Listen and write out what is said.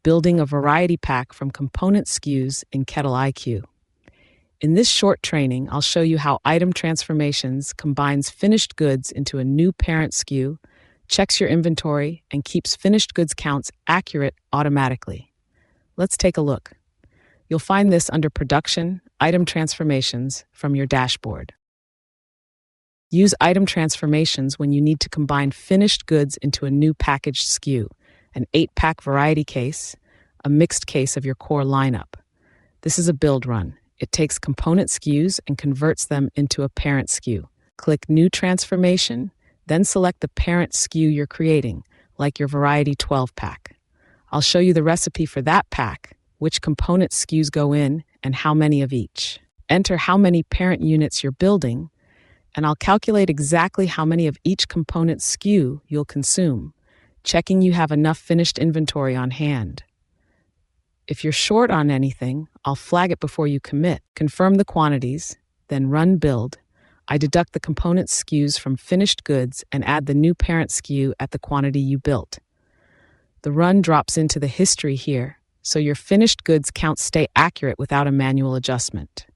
building a variety pack from component SKUs in KettleiQ. In this short training, I'll show you how item transformations combines finished goods into a new parent SKU, checks your inventory, and keeps finished goods counts accurate automatically. Let's take a look. You'll find this under Production, Item Transformations from your dashboard. Use item transformations when you need to combine finished goods into a new packaged SKU, an 8-pack variety case, a mixed case of your core lineup. This is a build run. It takes component SKUs and converts them into a parent SKU. Click New Transformation, then select the parent SKU you're creating, like your variety 12-pack. I'll show you the recipe for that pack, which component SKUs go in, and how many of each. Enter how many parent units you're building, and I'll calculate exactly how many of each component SKU you'll consume, checking you have enough finished inventory on hand. If you're short on anything, I'll flag it before you commit. Confirm the quantities, then run build. I deduct the component SKUs from finished goods and add the new parent SKU at the quantity you built. The run drops into the history here, so your finished goods counts stay accurate without a manual adjustment.